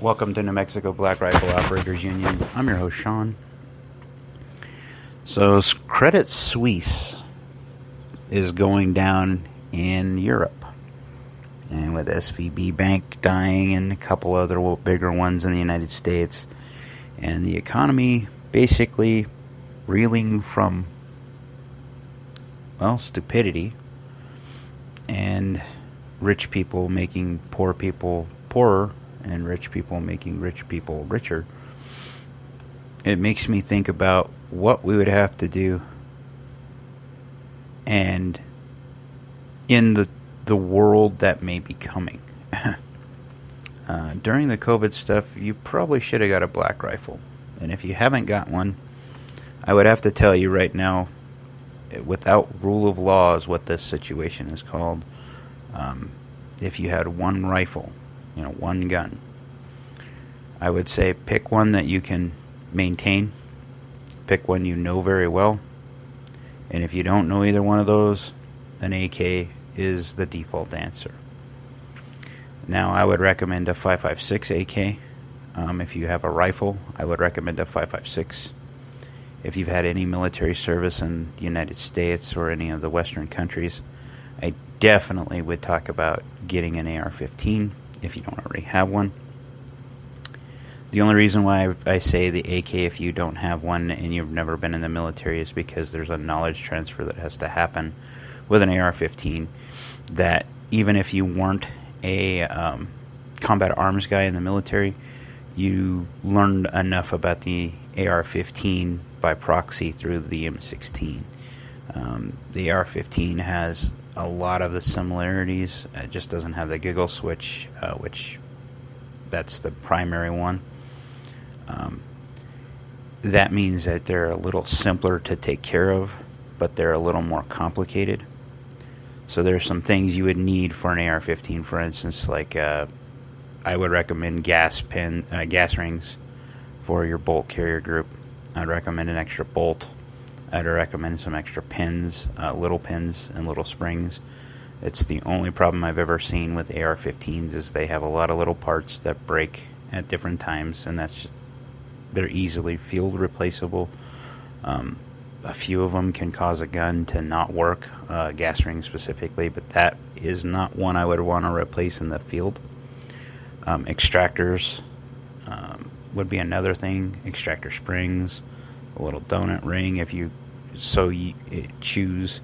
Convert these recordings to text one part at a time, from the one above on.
Welcome to New Mexico Black Rifle Operators Union. I'm your host, Sean. So, Credit Suisse is going down in Europe. And with SVB Bank dying and a couple other bigger ones in the United States. And the economy basically reeling from, well, stupidity. And rich people making poor people poorer. And rich people making rich people richer. It makes me think about what we would have to do and in the world that may be coming. During the COVID stuff, you probably should have got a black rifle. And if you haven't got one, I would have to tell you right now, without rule of law is what this situation is called. If you had one rifle, one gun, I would say pick one that you can maintain, pick one you know very well, and if you don't know either one of those, an AK is the default answer. Now, I would recommend a 5.56 AK. If you have a rifle, I would recommend a 5.56. If you've had any military service in the United States or any of the Western countries, I definitely would talk about getting an AR-15 if you don't already have one. The only reason why I say the AK if you don't have one and you've never been in the military is because there's a knowledge transfer that has to happen with an AR-15, that even if you weren't a combat arms guy in the military, you learned enough about the AR-15 by proxy through the M16. The AR-15 has a lot of the similarities. It just doesn't have the giggle switch, which that's the primary one. That means that they're a little simpler to take care of, but they're a little more complicated. So there's some things you would need for an AR-15. For instance, like I would recommend gas rings for your bolt carrier group. I'd recommend an extra bolt. I'd recommend some extra pins, little pins and little springs. It's the only problem I've ever seen with AR-15s is they have a lot of little parts that break at different times, and they're easily field replaceable. A few of them can cause a gun to not work, gas rings specifically, but that is not one I would want to replace in the field. Extractors would be another thing. Extractor springs, a little donut ring if you choose,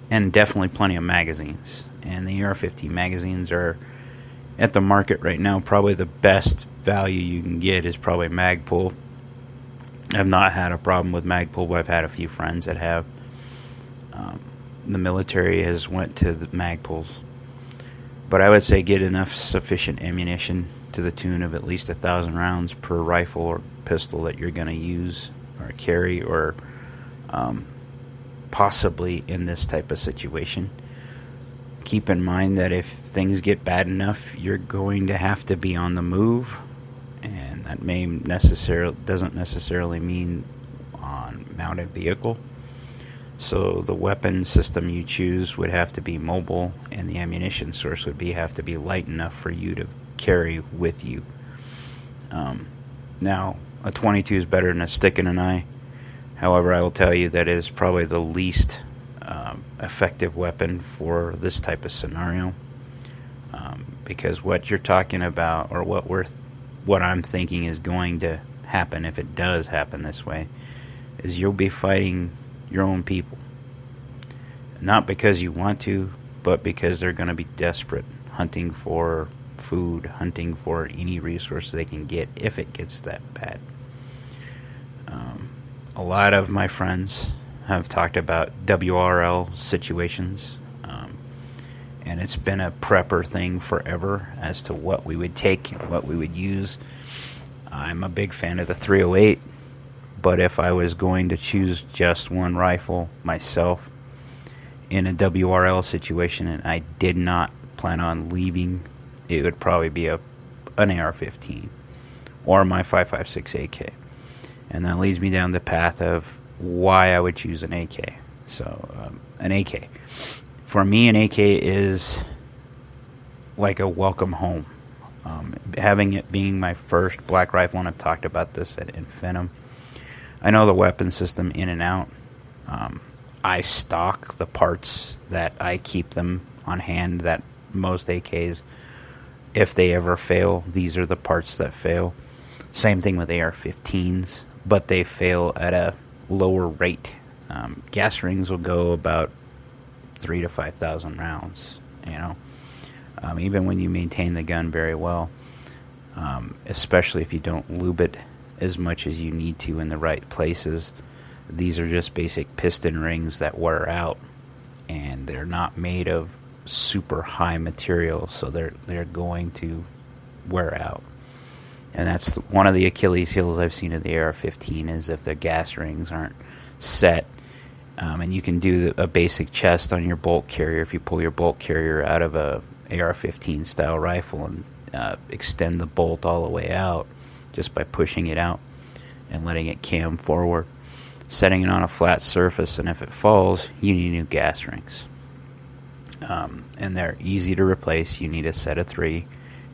and definitely plenty of magazines. And the AR-15 magazines are at the market right now. Probably the best value you can get is probably Magpul. I've not had a problem with Magpul, but I've had a few friends that have. The military has went to the Magpuls, but I would say get enough sufficient ammunition to the tune of at least 1,000 rounds per rifle or pistol that you're going to use or carry, or possibly in this type of situation. Keep in mind that if things get bad enough, you're going to have to be on the move, and that doesn't necessarily mean on mounted vehicle. So the weapon system you choose would have to be mobile, and the ammunition source would have to be light enough for you to carry with you. Now, a 22 is better than a stick in an eye. However, I will tell you that it is probably the least effective weapon for this type of scenario, because what you're talking about, or what I'm thinking is going to happen if it does happen this way, is you'll be fighting your own people, not because you want to, but because they're going to be desperate, hunting for food, hunting for any resource they can get if it gets that bad. A lot of my friends have talked about WRL situations, and it's been a prepper thing forever as to what we would take, what we would use. I'm a big fan of the 308, but if I was going to choose just one rifle myself in a WRL situation and I did not plan on leaving, it would probably be an AR-15 or my 5.56 AK. And that leads me down the path of why I would choose an AK. So, an AK. For me, an AK is like a welcome home. Having it being my first black rifle, and I've talked about this at Infinitum, I know the weapon system in and out. I stock the parts that I keep them on hand, that most AKs, if they ever fail, these are the parts that fail. Same thing with AR-15s, but they fail at a lower rate. Gas rings will go about 3,000 to 5,000 rounds, even when you maintain the gun very well, especially if you don't lube it as much as you need to in the right places. These are just basic piston rings that wear out, and they're not made of super high material, so they're going to wear out. And that's one of the Achilles heels I've seen of the AR-15 is if the gas rings aren't set. And you can do a basic chest on your bolt carrier if you pull your bolt carrier out of a AR-15 style rifle and extend the bolt all the way out just by pushing it out and letting it cam forward, setting it on a flat surface, and if it falls, you need new gas rings. And they're easy to replace. You need a set of 3,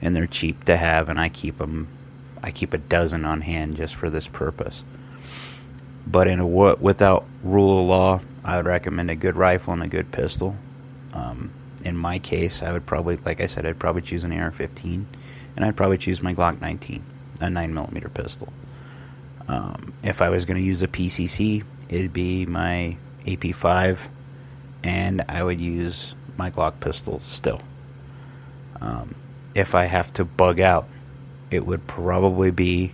and they're cheap to have, and I keep a dozen on hand just for this purpose. But without rule of law, I would recommend a good rifle and a good pistol. In my case, I would probably, like I said, I'd probably choose an AR-15, and I'd probably choose my Glock 19, a 9mm pistol. If I was going to use a PCC, it'd be my AP5, and I would use my Glock pistol still. If I have to bug out, it would probably be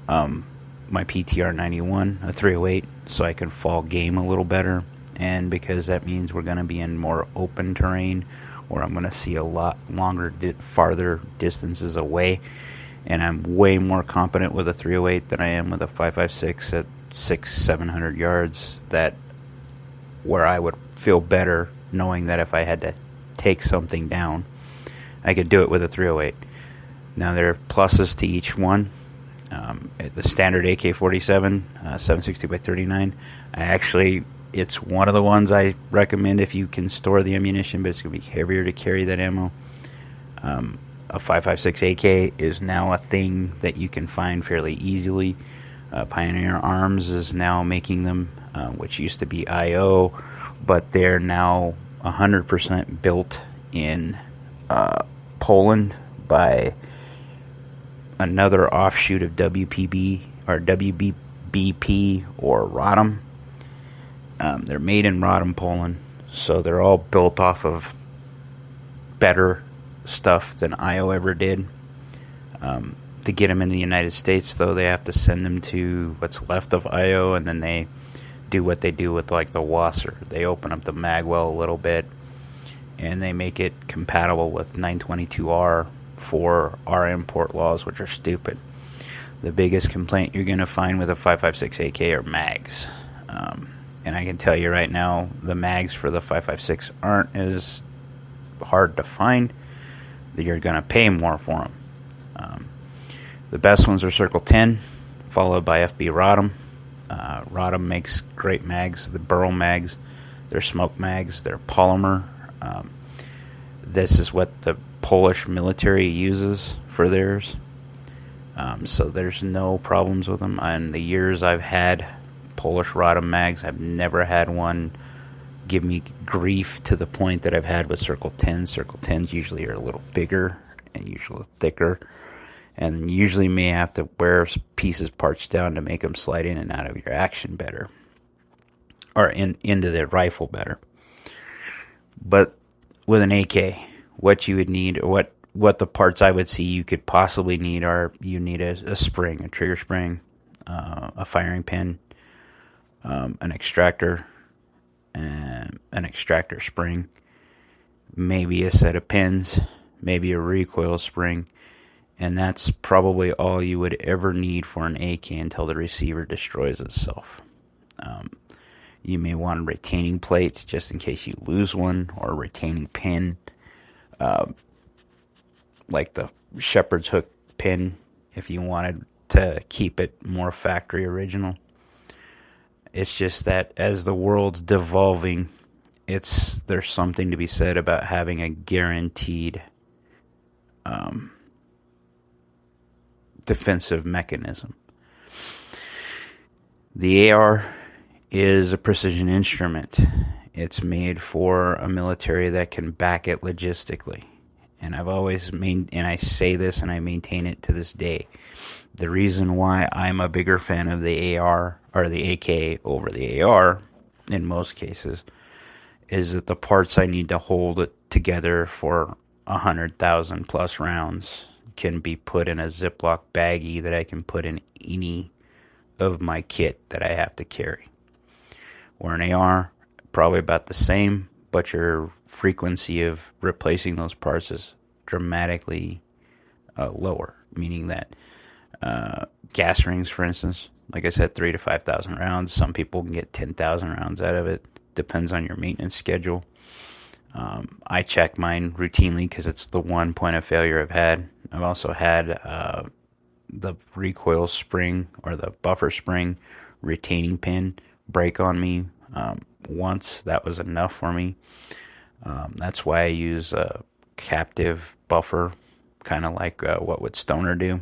my PTR-91, a 308, so I can fall game a little better, and because that means we're going to be in more open terrain where I'm going to see a lot longer, farther distances away, and I'm way more competent with a 308 than I am with a 5.56 at 600-700 yards, where I would feel better knowing that if I had to take something down, I could do it with a 308. Now, there are pluses to each one. The standard AK-47, 7.62x39, it's one of the ones I recommend if you can store the ammunition, but it's going to be heavier to carry that ammo. A 5.56 AK is now a thing that you can find fairly easily. Pioneer Arms is now making them, which used to be IO, but they're now 100% built in Poland by another offshoot of WPB or WBP or Rodham. They're made in Rodham, Poland, so they're all built off of better stuff than IO ever did. To get them in the United States, though, they have to send them to what's left of IO, and then they do what they do with like the Wasser. They open up the magwell a little bit, and they make it compatible with 922R for our import laws, which are stupid. The biggest complaint you're going to find with a 5.56 AK are mags. And I can tell you right now, the mags for the 5.56 aren't as hard to find. You're going to pay more for them. The best ones are Circle 10, followed by FB Rodham. Rodham makes great mags. The Burl mags, they're smoke mags, they're polymer. This is what the Polish military uses for theirs. So there's no problems with them. In the years I've had Polish Rodham mags, I've never had one give me grief to the point that I've had with Circle 10. Circle 10s usually are a little bigger and usually thicker, and usually may have to wear parts down to make them slide in and out of your action better, or into the rifle better. But with an AK, what you would need, or what the parts I would see you could possibly need are, you need a spring, a trigger spring, a firing pin, an extractor, an extractor spring, maybe a set of pins, maybe a recoil spring, and that's probably all you would ever need for an AK until the receiver destroys itself. You may want a retaining plate just in case you lose one, or a retaining pin, like the shepherd's hook pin, if you wanted to keep it more factory original. It's just that as the world's devolving, there's something to be said about having a guaranteed defensive mechanism. The AR is a precision instrument. It's made for a military that can back it logistically. And I've always and I say this and I maintain it to this day. The reason why I'm a bigger fan of the AR or the AK over the AR in most cases is that the parts I need to hold it together for 100,000 plus rounds can be put in a Ziploc baggie that I can put in any of my kit that I have to carry. Where an AR, probably about the same, but your frequency of replacing those parts is dramatically lower, meaning that gas rings, for instance, like I said, 3,000 to 5,000 rounds. Some people can get 10,000 rounds out of it. Depends on your maintenance schedule. I check mine routinely because it's the one point of failure I've had. I've also had the recoil spring or the buffer spring retaining pin break on me once. That was enough for me. That's why I use a captive buffer, kind of like what would Stoner do.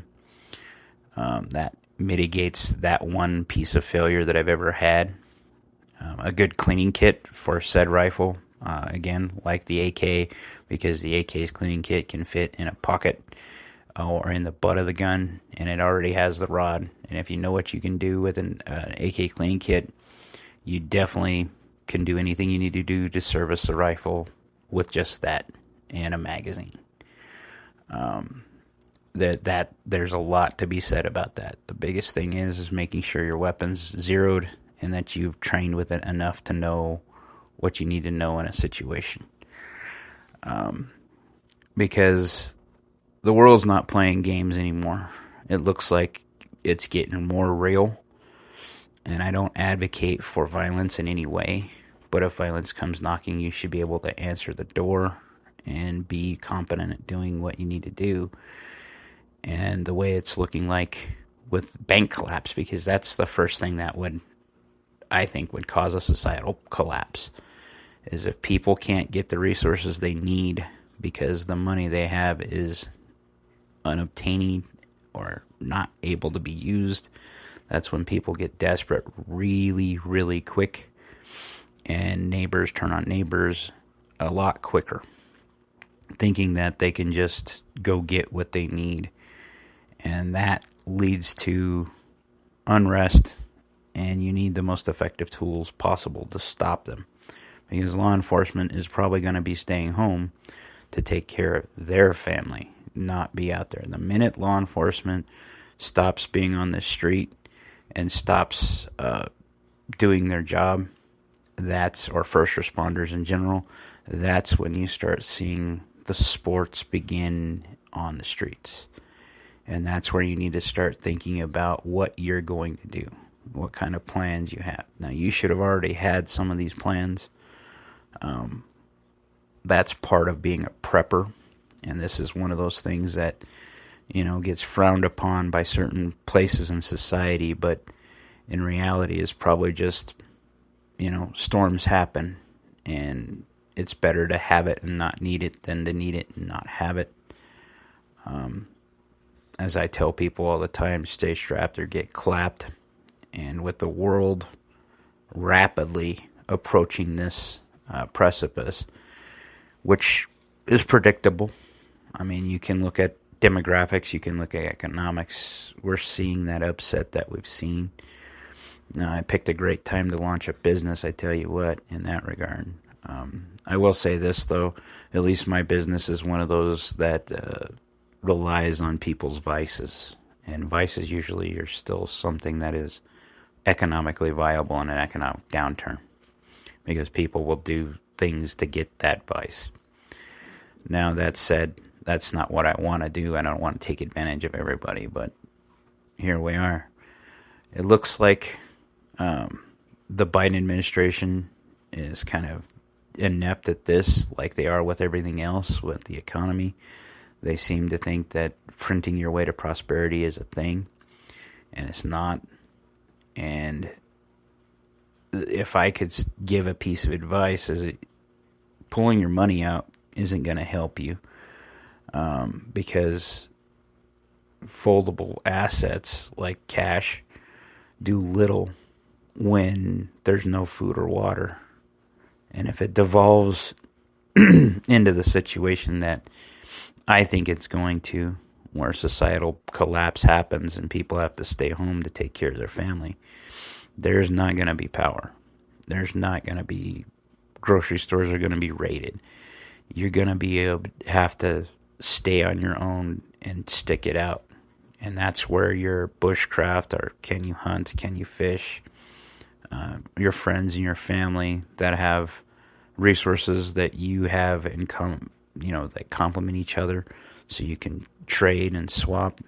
That mitigates that one piece of failure that I've ever had. A good cleaning kit for said rifle, again, like the AK, because the AK's cleaning kit can fit in a pocket or in the butt of the gun, and it already has the rod. And if you know what you can do with an AK cleaning kit, you definitely can do anything you need to do to service the rifle with just that and a magazine. That there's a lot to be said about that. The biggest thing is making sure your weapon's zeroed and that you've trained with it enough to know what you need to know in a situation. Because the world's not playing games anymore. It looks like it's getting more real. And I don't advocate for violence in any way. But if violence comes knocking, you should be able to answer the door and be competent at doing what you need to do. And the way it's looking like with bank collapse, because that's the first thing that I think would cause a societal collapse, is if people can't get the resources they need because the money they have is unobtainium or not able to be used. That's when people get desperate really, really quick, and neighbors turn on neighbors a lot quicker, thinking that they can just go get what they need. And that leads to unrest, and you need the most effective tools possible to stop them. Because law enforcement is probably going to be staying home to take care of their family, not be out there. The minute law enforcement stops being on the street and stops doing their job, or first responders in general, that's when you start seeing the sports begin on the streets. And that's where you need to start thinking about what you're going to do, what kind of plans you have. Now, you should have already had some of these plans. That's part of being a prepper, and this is one of those things that, gets frowned upon by certain places in society, but in reality is probably just, storms happen, and it's better to have it and not need it than to need it and not have it. As I tell people all the time, stay strapped or get clapped. And with the world rapidly approaching this precipice, which is predictable. I mean, you can look at demographics, you can look at economics. We're seeing that upset that we've seen. Now, I picked a great time to launch a business, I tell you what, in that regard. I will say this, though. At least my business is one of those that relies on people's vices. And vices usually are still something that is economically viable in an economic downturn, because people will do things to get that vice. Now, that said, that's not what I want to do. I don't want to take advantage of everybody, but here we are. It looks like the Biden administration is kind of inept at this, like they are with everything else with the economy. They seem to think that printing your way to prosperity is a thing, and it's not. And if I could give a piece of advice, is pulling your money out isn't going to help you. because foldable assets like cash do little when there's no food or water. And if it devolves into the situation that I think it's going to, where societal collapse happens and people have to stay home to take care of their family, there's not going to be power. There's not going to be, grocery stores are going to be raided. You're going to be able to have to stay on your own and stick it out. And that's where your bushcraft, or can you hunt, can you fish, your friends and your family that have resources that you have in that complement each other, so you can trade and swap.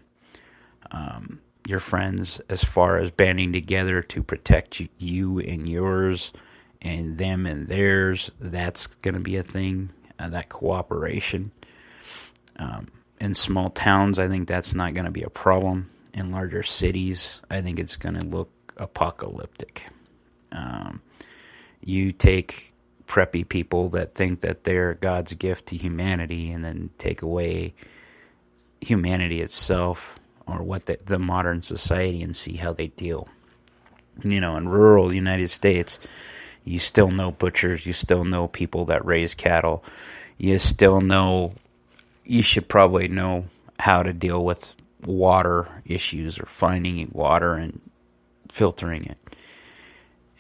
Your friends, as far as banding together to protect you and yours, and them and theirs, that's going to be a thing. That cooperation. In small towns, I think that's not going to be a problem. In larger cities, I think it's going to look apocalyptic. You take preppy people that think that they're God's gift to humanity, and then take away humanity itself, or what the modern society, and see how they deal. In rural United States, you still know butchers, you still know people that raise cattle, you should probably know how to deal with water issues, or finding water and filtering it.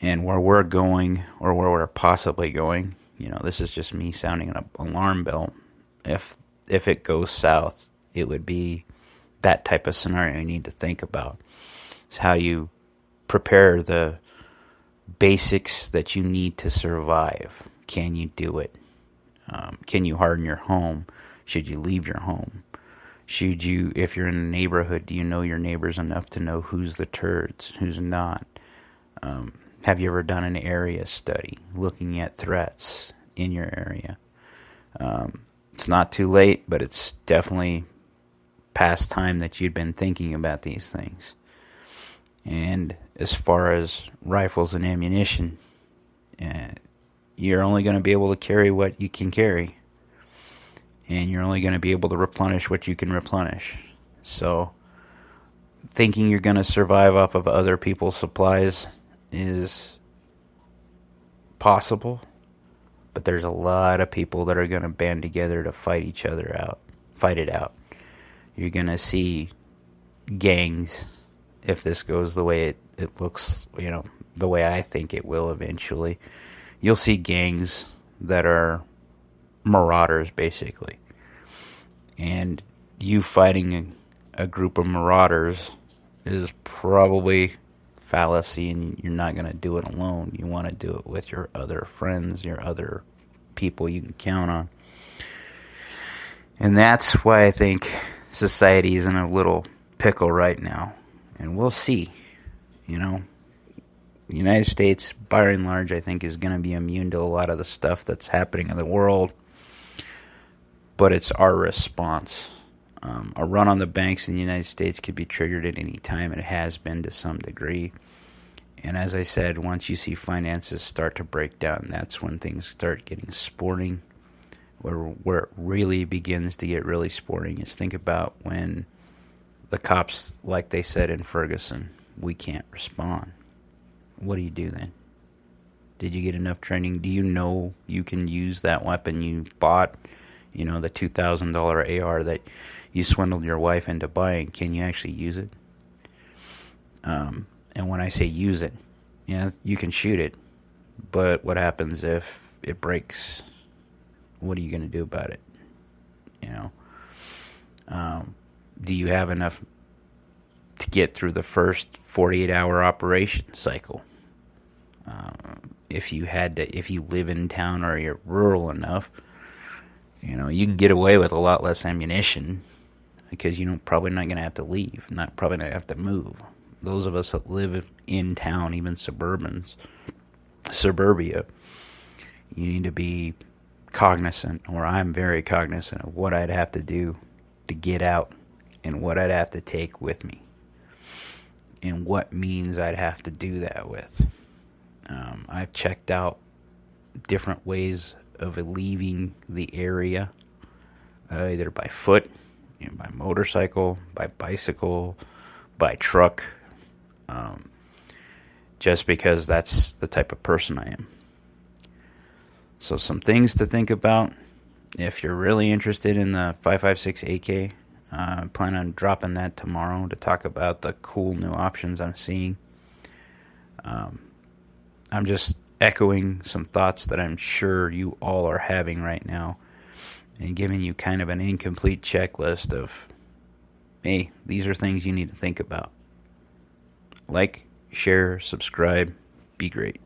And where we're going, or where we're possibly going, this is just me sounding an alarm bell. If it goes south, it would be that type of scenario you need to think about. It's how you prepare the basics that you need to survive. Can you do it? Can you harden your home? Should you leave your home? If you're in a neighborhood, do you know your neighbors enough to know who's the turds, who's not? Have you ever done an area study, looking at threats in your area? It's not too late, but it's definitely past time that you'd been thinking about these things. And as far as rifles and ammunition, you're only going to be able to carry what you can carry. And you're only going to be able to replenish what you can replenish. So, thinking you're going to survive off of other people's supplies is possible. But there's a lot of people that are going to band together to fight it out. You're going to see gangs, if this goes the way it looks, the way I think it will eventually. You'll see gangs that are marauders, basically. And you fighting a group of marauders is probably fallacy, and you're not going to do it alone. You want to do it with your other friends, your other people you can count on. And that's why I think society is in a little pickle right now. And we'll see. The United States, by and large, I think, is going to be immune to a lot of the stuff that's happening in the world. But it's our response. A run on the banks in the United States could be triggered at any time. It has been to some degree. And as I said, once you see finances start to break down, that's when things start getting sporting. Where it really begins to get really sporting is, think about when the cops, like they said in Ferguson, we can't respond. What do you do then? Did you get enough training? Do you know you can use that weapon you bought? The $2,000 AR that you swindled your wife into buying. Can you actually use it? And when I say use it, you can shoot it. But what happens if it breaks? What are you going to do about it? Do you have enough to get through the first 48-hour operation cycle? If you live in town or you're rural enough, you can get away with a lot less ammunition because you're probably not going to have to leave, probably not have to move. Those of us that live in town, even suburbia, you need to be cognizant, or I'm very cognizant of what I'd have to do to get out and what I'd have to take with me and what means I'd have to do that with. I've checked out different ways of leaving the area either by foot, by motorcycle, by bicycle, by truck, just because that's the type of person I am. So some things to think about if you're really interested in the 5.56 AK. I plan on dropping that tomorrow to talk about the cool new options I'm seeing. I'm just echoing some thoughts that I'm sure you all are having right now and giving you kind of an incomplete checklist of, hey, these are things you need to think about. Like, share, subscribe, be great.